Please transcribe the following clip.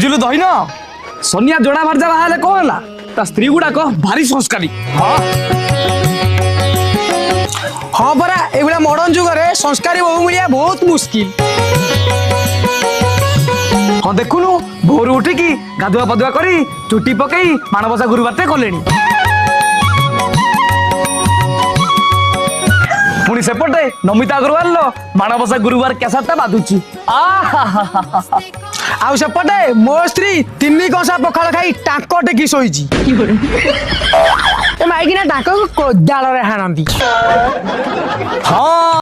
बुझिलु दहिन सोनिया जोड़ा भरजा बाहले कहला ता स्त्री गुडा को भारी संस्कारी। हाँ परा एगुड़ा मॉडर्न जुग रे संस्कारी बहु मिलिया बहुत मुश्किल। हाँ देखुनु भोर उठिकी गाधुआ पधुआ करी चुटी पकई माणबसा गुरुवार कलेनी पुणी सेपटे नमिता अग्रवाल माणबसा गुरुवार केसाटा बाधुची। आउ सेपटे मो स्त्री 3 कंसा पखाल खाई टांक टेकी शोईची। ए माइकिना टांक को कोदाल रे हाणंती। हाँ